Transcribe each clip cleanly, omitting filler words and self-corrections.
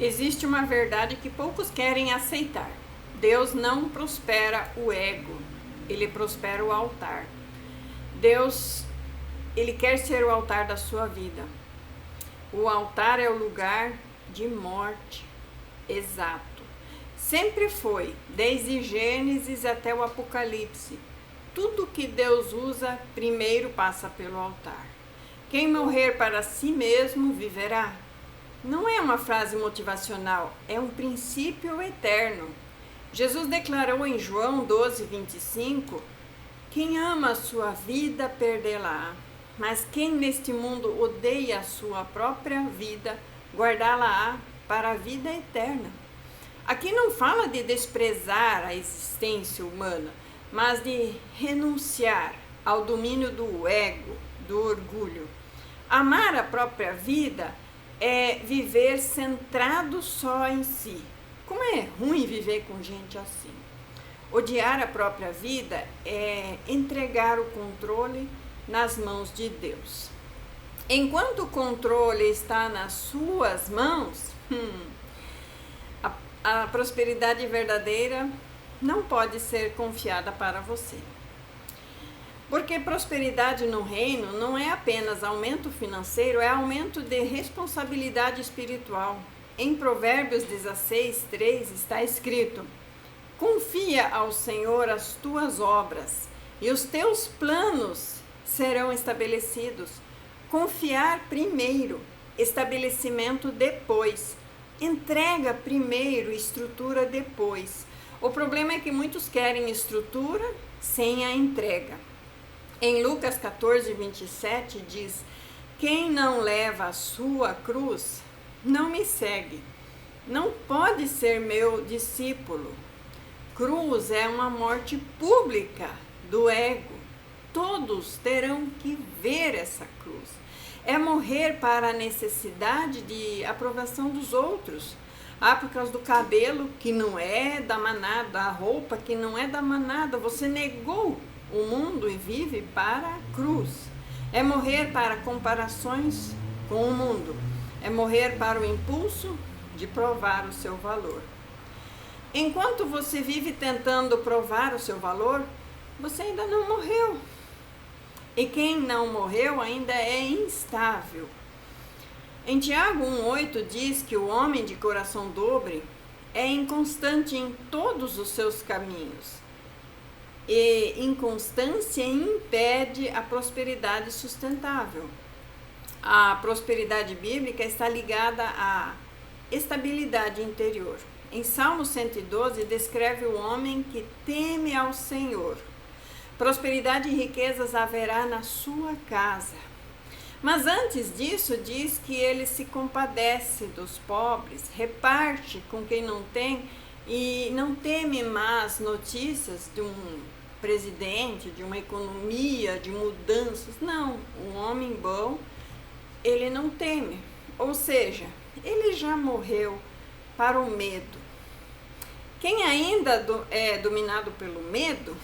Existe uma verdade que poucos querem aceitar. Deus não prospera o ego, ele prospera o altar. Deus, ele quer ser o altar da sua vida. O altar é o lugar de morte, exato. Sempre foi, desde Gênesis até o Apocalipse. Tudo que Deus usa, primeiro passa pelo altar. Quem morrer para si mesmo viverá. Não é uma frase motivacional, é um princípio eterno. Jesus declarou em João 12:25, quem ama a sua vida, perdê-la-á. Mas quem neste mundo odeia a sua própria vida, guardá-la-á para a vida eterna. Aqui não fala de desprezar a existência humana, mas de renunciar ao domínio do ego, do orgulho. Amar a própria vida é viver centrado só em si. Como é ruim viver com gente assim. Odiar a própria vida é entregar o controle nas mãos de Deus. Enquanto o controle está nas suas mãos, a prosperidade verdadeira não pode ser confiada para você. Porque prosperidade no reino não é apenas aumento financeiro, é aumento de responsabilidade espiritual. Em Provérbios 16:3 está escrito: confia ao Senhor as tuas obras e os teus planos serão estabelecidos. Confiar primeiro, estabelecimento depois. Entrega primeiro, estrutura depois. O problema é que muitos querem estrutura sem a entrega. Em Lucas 14:27 diz: quem não leva a sua cruz, não me segue. Não pode ser meu discípulo. Cruz é uma morte pública do ego. Todos terão que ver essa cruz. É morrer para a necessidade de aprovação dos outros. Por causa do cabelo que não é da manada, a roupa que não é da manada, você negou o mundo e vive para a cruz. É morrer para comparações com o mundo. É morrer para o impulso de provar o seu valor. Enquanto você vive tentando provar o seu valor, você ainda não morreu. E quem não morreu ainda é instável. Em Tiago 1:8 diz que o homem de coração dobre é inconstante em todos os seus caminhos. E inconstância impede a prosperidade sustentável. A prosperidade bíblica está ligada à estabilidade interior. Em Salmo 112 descreve o homem que teme ao Senhor. Prosperidade e riquezas haverá na sua casa. Mas antes disso diz que ele se compadece dos pobres, reparte com quem não tem e não teme más notícias de um presidente, de uma economia, de mudanças. Não, um homem bom, ele não teme. Ou seja, ele já morreu para o medo. Quem ainda é dominado pelo medo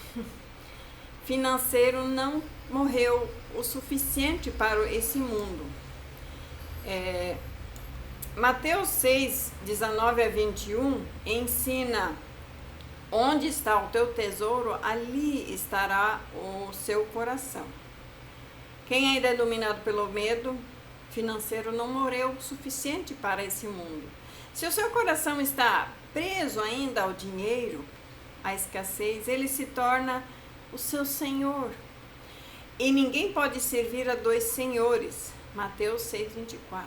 financeiro não morreu o suficiente para esse mundo. Mateus 6:19-21 ensina: onde está o teu tesouro, ali estará o seu coração. Quem ainda é dominado pelo medo financeiro não morreu o suficiente para esse mundo. Se o seu coração está preso ainda ao dinheiro, à escassez, ele se torna o seu senhor. E ninguém pode servir a dois senhores. Mateus 6:24.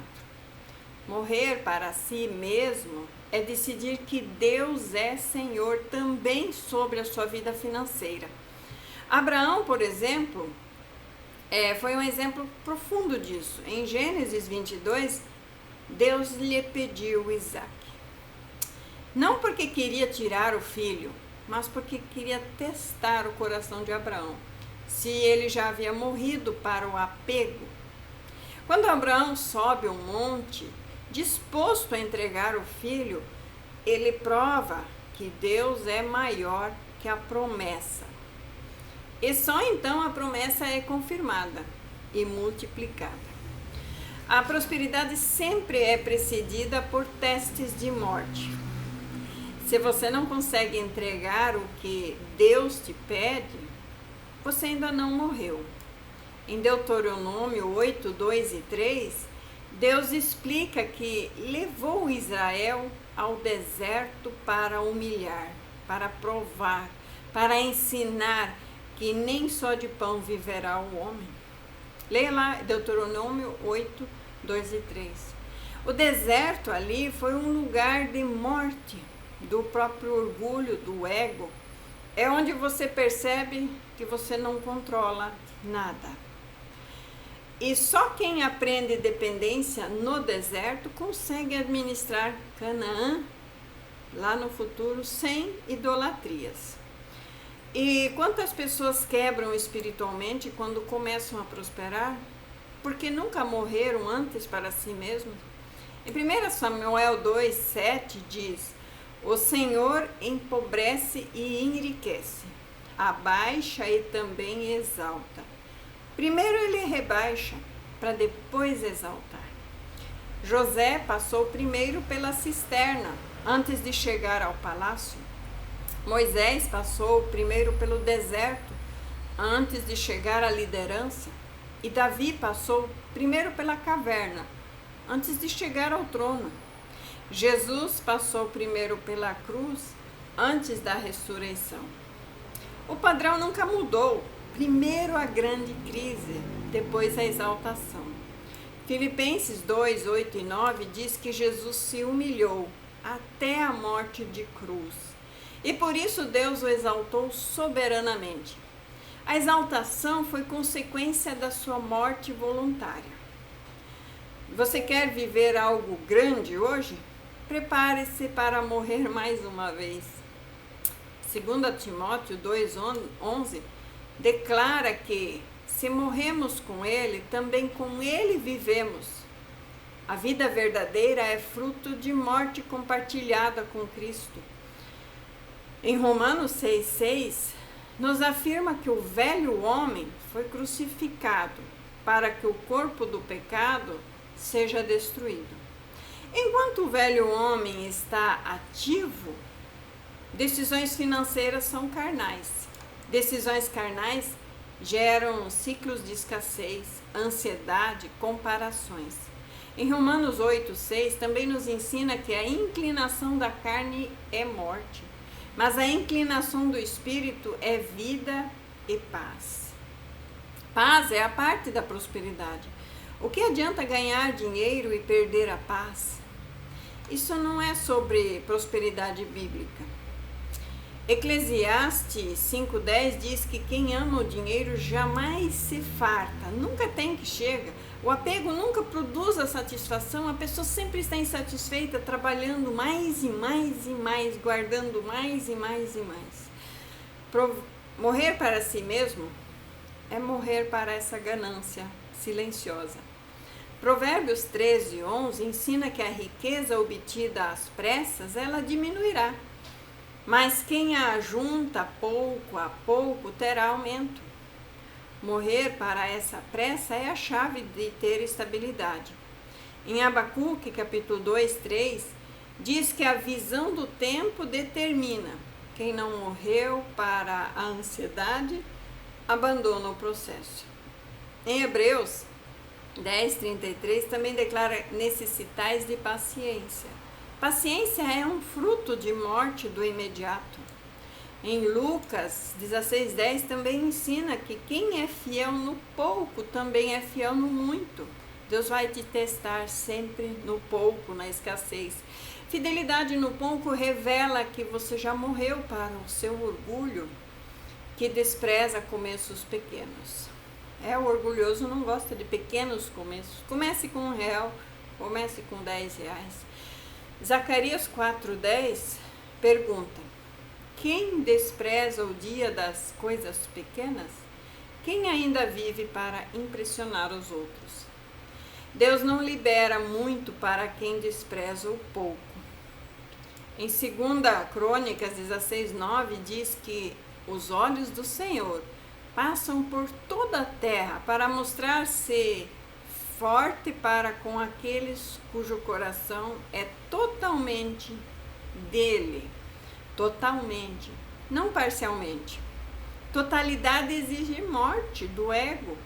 Morrer para si mesmo é decidir que Deus é Senhor também sobre a sua vida financeira. Abraão, por exemplo, foi um exemplo profundo disso. Em Gênesis 22, Deus lhe pediu Isaac. Não porque queria tirar o filho, mas porque queria testar o coração de Abraão, se ele já havia morrido para o apego. Quando Abraão sobe um monte, disposto a entregar o filho, ele prova que Deus é maior que a promessa. E só então a promessa é confirmada e multiplicada. A prosperidade sempre é precedida por testes de morte. Se você não consegue entregar o que Deus te pede, você ainda não morreu. Em Deuteronômio 8, 2 e 3, Deus explica que levou Israel ao deserto para humilhar, para provar, para ensinar que nem só de pão viverá o homem. Leia lá Deuteronômio 8, 2 e 3. O deserto ali foi um lugar de morte do próprio orgulho, do ego. É onde você percebe que você não controla nada. E só quem aprende dependência no deserto consegue administrar Canaã lá no futuro sem idolatrias. E quantas pessoas quebram espiritualmente quando começam a prosperar? Porque nunca morreram antes para si mesmos. Em 1 Samuel 2, 7 diz: o Senhor empobrece e enriquece, abaixa e também exalta. Primeiro ele rebaixa, para depois exaltar. José passou primeiro pela cisterna, antes de chegar ao palácio. Moisés passou primeiro pelo deserto, antes de chegar à liderança. E Davi passou primeiro pela caverna, antes de chegar ao trono. Jesus passou primeiro pela cruz, antes da ressurreição. O padrão nunca mudou. Primeiro a grande crise, depois a exaltação. Filipenses 2, 8 e 9 diz que Jesus se humilhou até a morte de cruz. E por isso Deus o exaltou soberanamente. A exaltação foi consequência da sua morte voluntária. Você quer viver algo grande hoje? Prepare-se para morrer mais uma vez. 2 Timóteo 2,11 declara que, se morremos com Ele, também com Ele vivemos. A vida verdadeira é fruto de morte compartilhada com Cristo. Em Romanos 6,6, nos afirma que o velho homem foi crucificado para que o corpo do pecado seja destruído. Enquanto o velho homem está ativo, decisões financeiras são carnais. Decisões carnais geram ciclos de escassez, ansiedade, comparações. Em Romanos 8,6 também nos ensina que a inclinação da carne é morte, mas a inclinação do espírito é vida e paz. Paz é a parte da prosperidade. O que adianta ganhar dinheiro e perder a paz? Isso não é sobre prosperidade bíblica. Eclesiastes 5,10 diz que quem ama o dinheiro jamais se farta, nunca tem que chega. O apego nunca produz a satisfação, a pessoa sempre está insatisfeita, trabalhando mais e mais e mais, guardando mais e mais e mais. Morrer para si mesmo é morrer para essa ganância silenciosa. Provérbios 13:11 ensina que a riqueza obtida às pressas, ela diminuirá. Mas quem a ajunta pouco a pouco terá aumento. Morrer para essa pressa é a chave de ter estabilidade. Em Abacuque, capítulo 2, 3, diz que a visão do tempo determina. Quem não morreu para a ansiedade, abandona o processo. Em Hebreus 10:33 também declara: necessitais de paciência. Paciência é um fruto de morte do imediato. Em Lucas 16:10 também ensina que quem é fiel no pouco também é fiel no muito. Deus vai te testar sempre no pouco, na escassez. Fidelidade no pouco revela que você já morreu para o seu orgulho, que despreza começos pequenos. O orgulhoso não gosta de pequenos começos. Comece com R$1, comece com R$10. Zacarias 4:10 pergunta: quem despreza o dia das coisas pequenas? Quem ainda vive para impressionar os outros? Deus não libera muito para quem despreza o pouco. Em 2 Crônicas 16:9 diz que os olhos do Senhor passam por toda a terra para mostrar-se forte para com aqueles cujo coração é totalmente dele. Totalmente, não parcialmente. Totalidade exige morte do ego.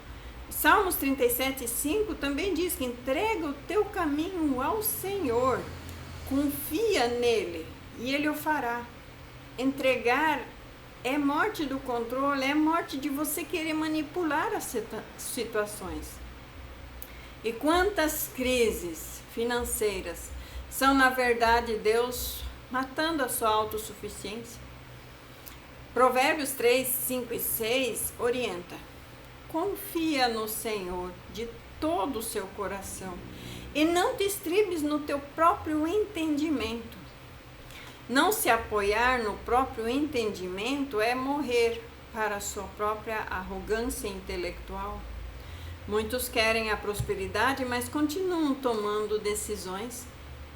Salmos 37:5 também diz que entrega o teu caminho ao Senhor, confia nele e ele o fará. Entregar é morte do controle, é morte de você querer manipular as situações. E quantas crises financeiras são, na verdade, Deus matando a sua autossuficiência? Provérbios 3, 5 e 6 orienta: confia no Senhor de todo o seu coração e não te estribes no teu próprio entendimento. Não se apoiar no próprio entendimento é morrer para a sua própria arrogância intelectual. Muitos querem a prosperidade, mas continuam tomando decisões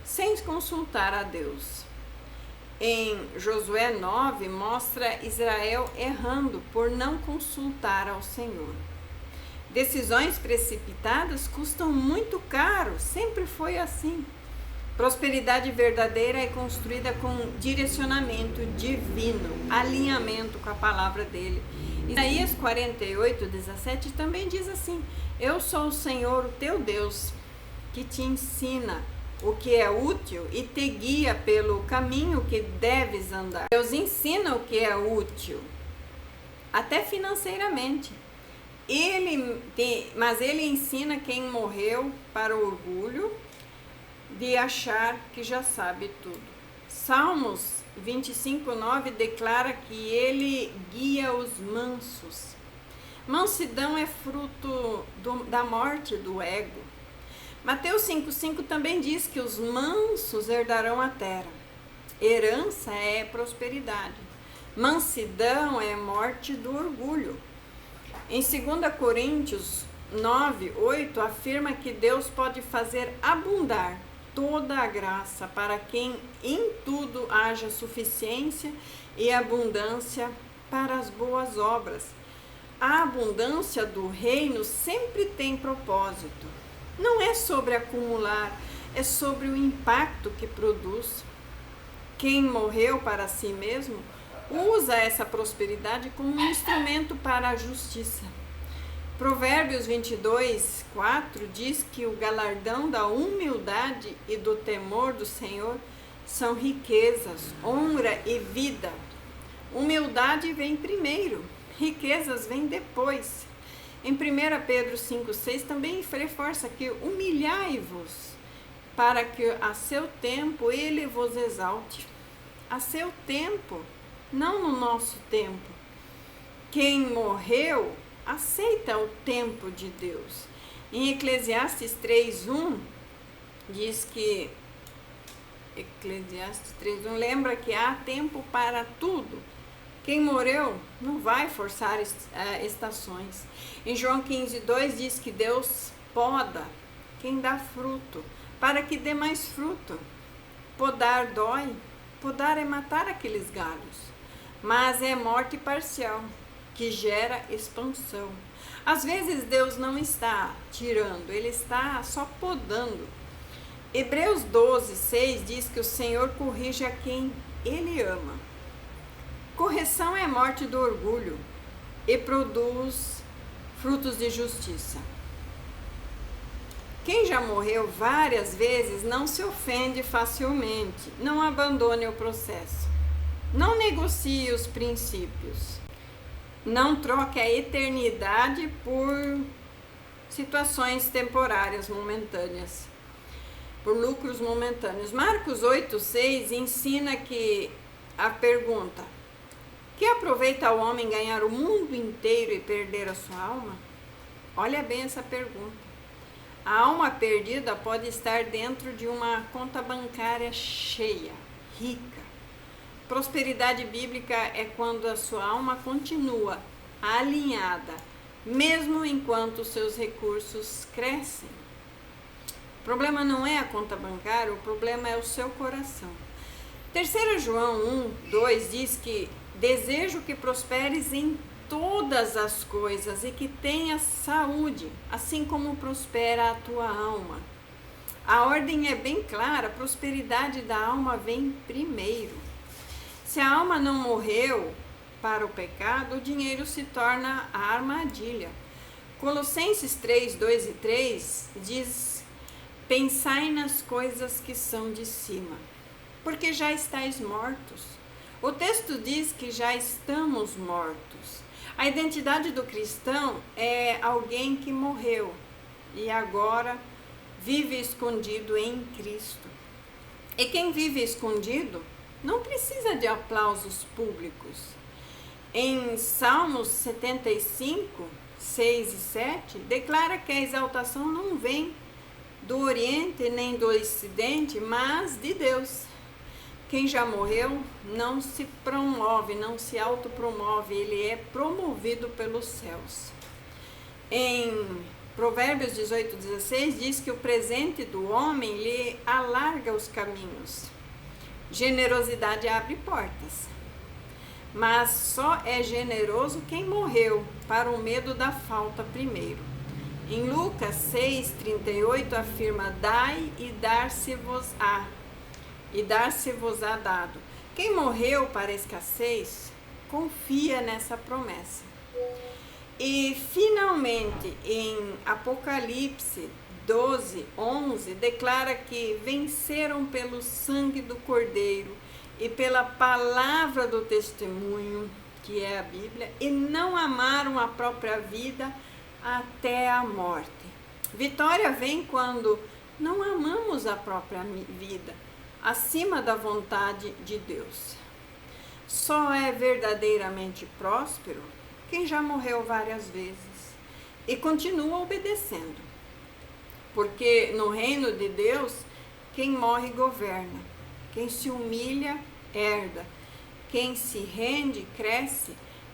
sem consultar a Deus. Em Josué 9, mostra Israel errando por não consultar ao Senhor. Decisões precipitadas custam muito caro, sempre foi assim. Prosperidade verdadeira é construída com direcionamento divino, alinhamento com a palavra dele. Isaías 48:17 também diz assim: eu sou o Senhor, o teu Deus, que te ensina o que é útil e te guia pelo caminho que deves andar. Deus ensina o que é útil, até financeiramente. Mas ele ensina quem morreu para o orgulho de achar que já sabe tudo. Salmos 25:9 declara que ele guia os mansos. Mansidão é fruto da morte do ego. Mateus 5:5 também diz que os mansos herdarão a terra. Herança é prosperidade. Mansidão é morte do orgulho. Em 2 Coríntios 9:8 afirma que Deus pode fazer abundar toda a graça para quem em tudo haja suficiência e abundância para as boas obras. A abundância do reino sempre tem propósito. Não é sobre acumular, é sobre o impacto que produz. Quem morreu para si mesmo usa essa prosperidade como um instrumento para a justiça. Provérbios 22:4 diz que o galardão da humildade e do temor do Senhor são riquezas, honra e vida. Humildade vem primeiro, riquezas vêm depois. Em 1 Pedro 5:6 também reforça que humilhai-vos, para que a seu tempo ele vos exalte. A seu tempo, não no nosso tempo. Quem morreu aceita o tempo de Deus. Em Eclesiastes 3:1 diz que lembra que há tempo para tudo. Quem morreu não vai forçar estações. Em João 15:2 diz que Deus poda quem dá fruto, para que dê mais fruto. Podar dói. Podar é matar aqueles galhos, mas é morte parcial, que gera expansão. Às vezes Deus não está tirando, ele está só podando. Hebreus 12:6 diz que o Senhor corrige a quem ele ama. Correção é morte do orgulho e produz frutos de justiça. Quem já morreu várias vezes não se ofende facilmente, não abandone o processo, não negocie os princípios, não troque a eternidade por situações temporárias, momentâneas, por lucros momentâneos. Marcos 8:6 ensina que a pergunta: que aproveita o homem ganhar o mundo inteiro e perder a sua alma? Olha bem essa pergunta. A alma perdida pode estar dentro de uma conta bancária cheia, rica. Prosperidade bíblica é quando a sua alma continua alinhada, mesmo enquanto os seus recursos crescem. O problema não é a conta bancária, o problema é o seu coração. 3 João 1:2 diz que desejo que prosperes em todas as coisas e que tenhas saúde, assim como prospera a tua alma. A ordem é bem clara, a prosperidade da alma vem primeiro. Se a alma não morreu para o pecado, o dinheiro se torna a armadilha. Colossenses 3, 2 e 3 diz: pensai nas coisas que são de cima, porque já estáis mortos. O texto diz que já estamos mortos. A identidade do cristão é alguém que morreu e agora vive escondido em Cristo. E quem vive escondido não precisa de aplausos públicos. Em Salmos 75, 6 e 7, declara que a exaltação não vem do Oriente nem do Ocidente, mas de Deus. Quem já morreu não se promove, não se autopromove, ele é promovido pelos céus. Em Provérbios 18:16 diz que o presente do homem lhe alarga os caminhos. Generosidade abre portas, mas só é generoso quem morreu para o medo da falta primeiro. Em Lucas 6:38 afirma: dai e dar-se-vos-á, e dar-se-vos-á dado. Quem morreu para a escassez confia nessa promessa. E finalmente em Apocalipse 12:11 declara que venceram pelo sangue do Cordeiro e pela palavra do testemunho, que é a Bíblia, e não amaram a própria vida até a morte. Vitória vem quando não amamos a própria vida acima da vontade de Deus. Só é verdadeiramente próspero quem já morreu várias vezes e continua obedecendo. Porque no reino de Deus, quem morre governa, quem se humilha herda, quem se rende cresce,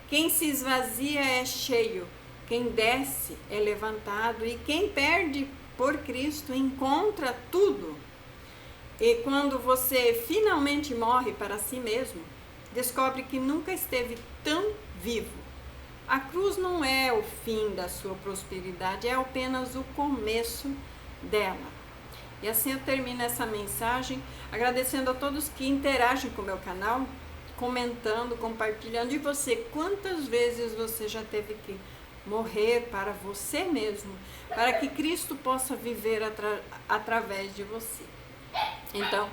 quem se esvazia é cheio, quem desce é levantado, e quem perde por Cristo encontra tudo. E quando você finalmente morre para si mesmo, descobre que nunca esteve tão vivo. A cruz não é o fim da sua prosperidade, é apenas o começo dela. E assim eu termino essa mensagem agradecendo a todos que interagem com o meu canal, comentando, compartilhando. E você, quantas vezes você já teve que morrer para você mesmo, para que Cristo possa viver através de você? Então,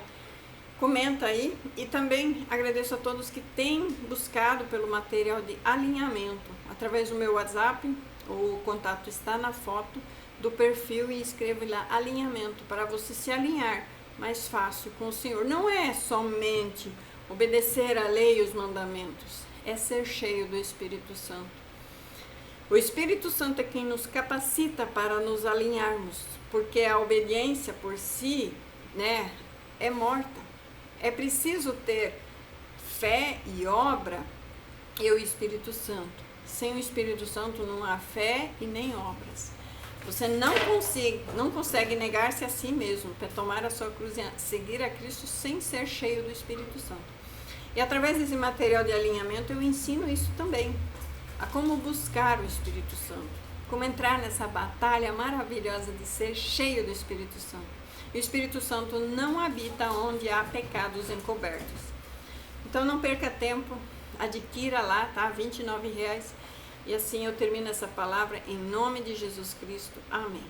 comenta aí, e também agradeço a todos que têm buscado pelo material de alinhamento através do meu WhatsApp. O contato está na foto do perfil e escreva lá alinhamento para você se alinhar mais fácil com o Senhor. Não é somente obedecer a lei e os mandamentos, é ser cheio do Espírito Santo. O Espírito Santo é quem nos capacita para nos alinharmos, porque a obediência por si, é morta. É preciso ter fé e obra e o Espírito Santo. Sem o Espírito Santo não há fé e nem obras. Você não consegue negar-se a si mesmo para tomar a sua cruz e seguir a Cristo sem ser cheio do Espírito Santo. E através desse material de alinhamento eu ensino isso também, a como buscar o Espírito Santo, como entrar nessa batalha maravilhosa de ser cheio do Espírito Santo. O Espírito Santo não habita onde há pecados encobertos. Então não perca tempo, adquira lá, tá? R$29. E assim eu termino essa palavra em nome de Jesus Cristo. Amém.